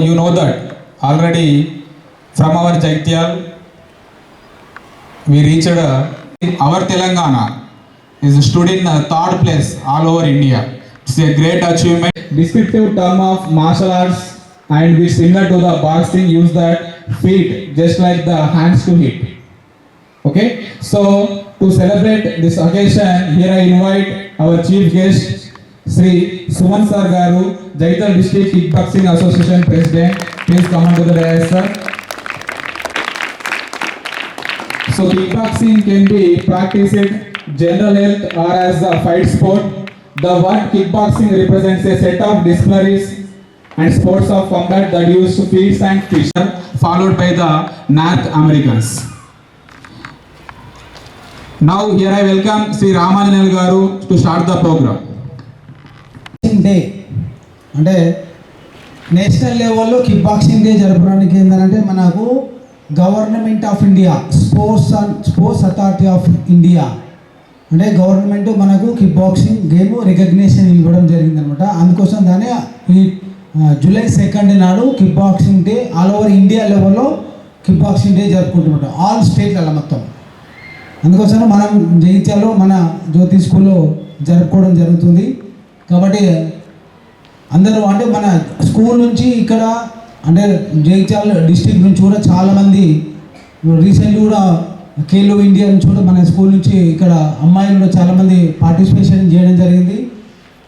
you know that already from our Jaityal we reached our Telangana is stood in third place all over India. It's a great achievement. Descriptive term of martial arts and which similar to the boxing use that feet just like the hands to hit. Okay, so to celebrate this occasion, here I invite our chief guest, Sri Suman Sir Garu, Jaital District Kickboxing Association President. Please come on to the dais, sir. So kickboxing can be practiced general health or as a fight sport. The word kickboxing represents a set of disciplines and sports of combat that use fists and fists, followed by the North Americans. Now here I welcome Sri Ramanjanel Garu to start the program. Day అంటే national లెవెల్లో kick boxing day జరపడానికి ఏంటంటే మనకు government of India sports authority of India అంటే government మనకు kick boxing game recognition ఇవ్వడం జరిగిందనమాట. అందుకోసం దాన్ని ఈ జూలై 2 నాడు kick boxing day all over India లెవెల్లో కిక్ బాక్సింగ్ డే జరుపుకుంటున్నమాట, ఆల్ స్టేట్లలో మొత్తం. అందుకోసం మనం జగిత్యాలలో మన జ్యోతి స్కూల్లో జరుపుకోవడం జరుగుతుంది. కాబట్టి అందరూ అంటే మన స్కూల్ నుంచి ఇక్కడ అంటే జగిత్యాల డిస్ట్రిక్ట్ నుంచి కూడా చాలామంది రీసెంట్లీ కూడా ఖేలో ఇండియా నుంచి కూడా మన స్కూల్ నుంచి ఇక్కడ అమ్మాయిలు కూడా చాలామంది పార్టిసిపేషన్ చేయడం జరిగింది.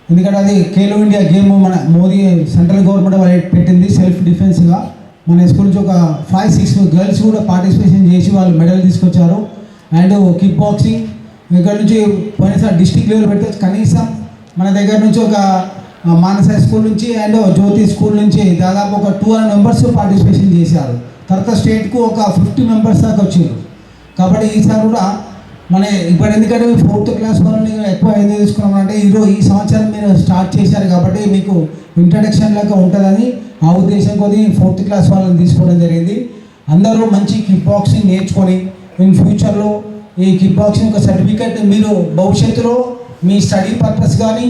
ఎందుకంటే అది ఖేలో ఇండియా గేమ్ మన మోదీ సెంట్రల్ గవర్నమెంట్ వాళ్ళు పెట్టింది సెల్ఫ్ డిఫెన్స్గా. మన స్కూల్ నుంచి ఒక 5-6 గర్ల్స్ కూడా పార్టిసిపేషన్ చేసి వాళ్ళు మెడల్ తీసుకొచ్చారు. అండ్ కిక్ బాక్సింగ్ ఇక్కడ నుంచి పోయినసారి డిస్ట్రిక్ట్ లెవెల్ పెడితే కనీసం మన దగ్గర నుంచి ఒక మానస స్కూల్ నుంచి అండ్ జ్యోతి స్కూల్ నుంచి దాదాపు ఒక 200 మెంబర్స్ పార్టిసిపేషన్ చేశారు. తర్వాత స్టేట్కు ఒక 50 మెంబర్స్ దాకా వచ్చారు. కాబట్టి ఈసారి కూడా మన ఇప్పుడు ఎందుకంటే 4th క్లాస్ వాళ్ళని ఎక్కువ ఎందుకు తీసుకున్నామంటే ఈ సంవత్సరం మీరు స్టార్ట్ చేశారు కాబట్టి మీకు ఇంట్రడక్షన్ లాగా ఉంటుందని ఆ ఉద్దేశం కొద్ది 4th క్లాస్ వాళ్ళని తీసుకోవడం జరిగింది. అందరూ మంచి కిక్ బాక్సింగ్ నేర్చుకొని ఇన్ ఫ్యూచర్లో ఈ కిక్ బాక్సింగ్ ఒక సర్టిఫికెట్ మీరు భవిష్యత్తులో మీ స్టడీ పర్పస్ కానీ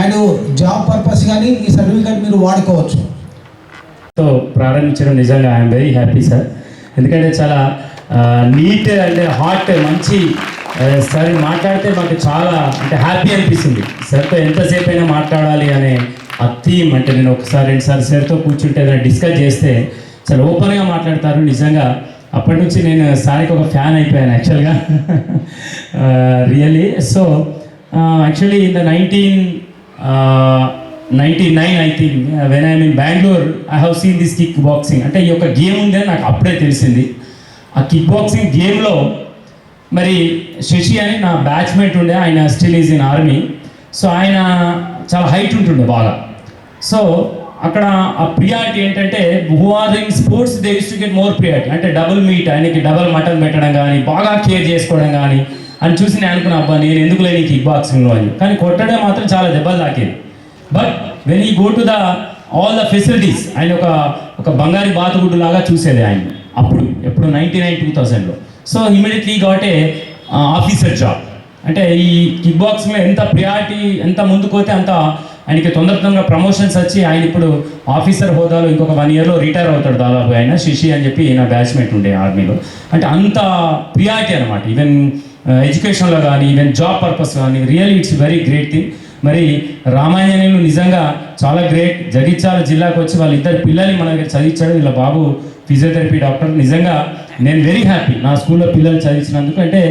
అండ్ జాబ్ పర్పస్ కానీ ఈ సర్టిఫికెట్ మీరు వాడుకోవచ్చు. సో ప్రారంభించడం నిజంగా ఐఎమ్ వెరీ హ్యాపీ సార్. ఎందుకంటే చాలా నీట్ అంటే హార్ట్ మంచి సార్ మాట్లాడితే మాకు చాలా అంటే హ్యాపీ అనిపిస్తుంది. సార్తో ఎంతసేపు అయినా మాట్లాడాలి అనే ఆ థీమ్ అంటే నేను ఒకసారి 2 సార్లు సార్తో కూర్చుంటే ఏదైనా డిస్కస్ చేస్తే చాలా ఓపెన్గా మాట్లాడతారు. నిజంగా అప్పటి నుంచి నేను సార్కి ఒక ఫ్యాన్ అయిపోయాను యాక్చువల్గా really. So actually in the 1999 I think when I am in Bangalore I have seen this kickboxing అంటే ఈ యొక్క గేమ్ ఉందని నాకు అప్పుడే తెలిసింది. ఆ కిక్ బాక్సింగ్ గేమ్లో మరి శశి అని నా బ్యాచ్మేట్ ఉండే, ఆయన still is in army. So ఆయన చాలా హైట్ ఉంటుండే బాగా. సో అక్కడ ఆ ప్రియారిటీ ఏంటంటే who are in sports they use to get more priority. అంటే డబుల్ మీట్, ఆయనకి డబుల్ మటన్ పెట్టడం కానీ బాగా కేర్ చేసుకోవడం కానీ అని చూసి నేను అనుకున్నా అబ్బా నేను ఎందుకు లేని కిక్ బాక్సింగ్లో అని. కానీ కొట్టడం మాత్రం చాలా దెబ్బలు తాకేది. But when he go to the all the facilities ఆయన ఒక బంగారు బాతుగుడ్డు లాగా చూసేది ఆయన ఎప్పుడు 99-2000లో. So immediately got a officer job. అంటే ఈ కిక్ బాక్సింగ్లో ఎంత ప్రియారిటీ ఎంత ముందుకు పోతే అంత ఆయనకి తొందరగా ప్రమోషన్స్ వచ్చి ఆయన ఇప్పుడు ఆఫీసర్ హోదాలో ఇంకొక 1 yearలో రిటైర్ అవుతాడు దాదాపు. ఆయన శశి అని చెప్పి నా బ్యాచ్మేట్ ఉండే ఆర్మీలో. అంటే అంత ప్రియారిటీ అనమాట. ఈవెన్ ఎడ్యుకేషన్లో కానీ ఈవెన్ జాబ్ పర్పస్ కానీ really it's very great thing. మరి రామాంజనేయులు నిజంగా చాలా గ్రేట్. జగిత్యాల జిల్లాకు వచ్చి వాళ్ళ 2 పిల్లల్ని మన దగ్గర చదివించాడు. వీళ్ళ బాబు ఫిజియోథెరపీ డాక్టర్. నిజంగా నేను వెరీ హ్యాపీ నా స్కూల్లో పిల్లలు చదివించినందుకు. అంటే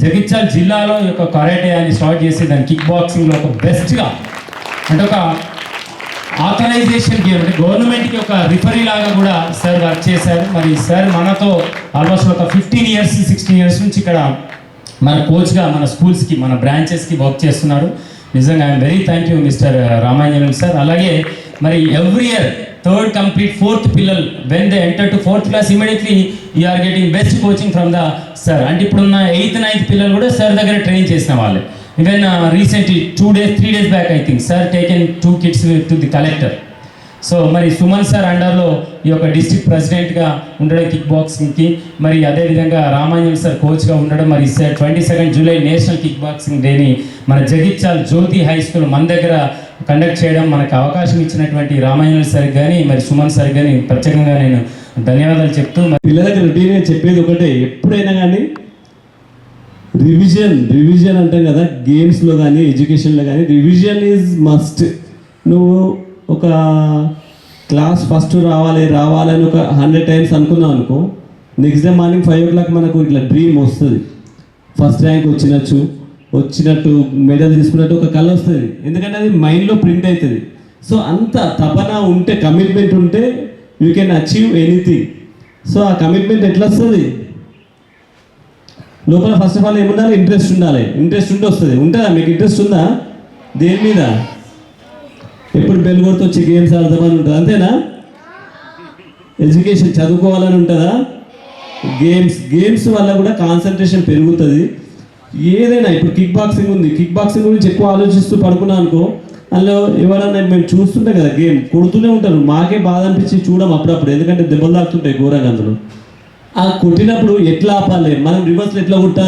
జగిత్యాల జిల్లాలో ఈ యొక్క కరాటే అని స్టార్ట్ చేసి దాని కిక్ బాక్సింగ్లో ఒక బెస్ట్గా అంటే ఒక ఆథరైజేషన్ గేమ్ అంటే గవర్నమెంట్కి ఒక రిఫరీ లాగా కూడా సార్ వర్క్ చేశారు. మరి సార్ మనతో ఆల్మోస్ట్ ఒక 15 years 16 years నుంచి ఇక్కడ మన కోచ్గా మన స్కూల్స్కి మన బ్రాంచెస్కి వర్క్ చేస్తున్నారు. నిజంగా I'm very thank you mister Ramanjaneyulu sir. అలాగే మరి every year 3rd complete 4th పిల్లలు when they enter to 4th class immediately you are getting best coaching from the sir. అంటే ఇప్పుడున్న 8th 9th పిల్లలు కూడా సార్ దగ్గర ట్రైన్ చేసిన వాళ్ళే. Even recently 3 days back I think sir taken 2 kids to the collector. So మరి Suman sir అండర్లో ఈ యొక్క డిస్ట్రిక్ట్ ప్రెసిడెంట్గా ఉండడం కిక్ బాక్సింగ్కి, మరి అదేవిధంగా రామాంజనేయులు సార్ కోచ్గా ఉండడం. మరి 22 జూలై నేషనల్ కిక్ బాక్సింగ్ డేని మన జగిత్యాల జ్యోతి హై స్కూల్ మన దగ్గర కండక్ట్ చేయడం మనకు అవకాశం ఇచ్చినటువంటి రామాయణ సార్ కానీ మరి సుమన్ సార్ కానీ ప్రత్యేకంగా నేను ధన్యవాదాలు చెప్తూ పిల్లలకి రొటీన్గా చెప్పేది ఒకటే, ఎప్పుడైనా కానీ రివిజన్ అంటాం కదా, గేమ్స్లో కానీ ఎడ్యుకేషన్లో కానీ రివిజన్ ఈజ్ మస్ట్. నువ్వు ఒక క్లాస్ ఫస్ట్ రావాలని ఒక 100 times అనుకున్నావు అనుకో, నెక్స్ట్ డే మార్నింగ్ 5 o'clock మనకు ఇట్లా డ్రీమ్ వస్తుంది, ఫస్ట్ ర్యాంక్ వచ్చినట్టు మెడల్ తీసుకున్నట్టు ఒక కళ వస్తుంది. ఎందుకంటే అది మైండ్లో ప్రింట్ అవుతుంది. సో అంత తపన ఉంటే, కమిట్మెంట్ ఉంటే you can achieve anything. So ఆ కమిట్మెంట్ ఎట్లా వస్తుంది? లోపల ఫస్ట్ ఆఫ్ ఆల్ ఏముండాలి? ఇంట్రెస్ట్ ఉండాలి. ఇంట్రెస్ట్ ఉంటే వస్తుంది. ఉంటుందా? మీకు ఇంట్రెస్ట్ ఉందా దేని మీద? ఎప్పుడు బెల్ కొడుతూ వచ్చి గేమ్స్ ఆడదామని ఉంటుంది, అంతేనా? ఎడ్యుకేషన్ చదువుకోవాలని ఉంటుందా? గేమ్స్ వల్ల కూడా కాన్సన్ట్రేషన్ పెరుగుతుంది. ఏదైనా ఇప్పుడు కిక్ బాక్సింగ్ ఉంది, కిక్ బాక్సింగ్ గురించి ఎక్కువ ఆలోచిస్తూ పడుకున్నాం అనుకో, అందులో ఎవరన్నా మేము చూస్తుంటాం కదా, గేమ్ కొడుతూనే ఉంటారు, మాకే బాధ అనిపించి చూడం అప్పుడప్పుడు, ఎందుకంటే దెబ్బలు తాకుతుంటాయి ఘోరంగా. అందులో ఆ కొట్టినప్పుడు ఎట్లా ఆపాలి, మనం రివర్స్లో ఎట్లా కొట్టాలి,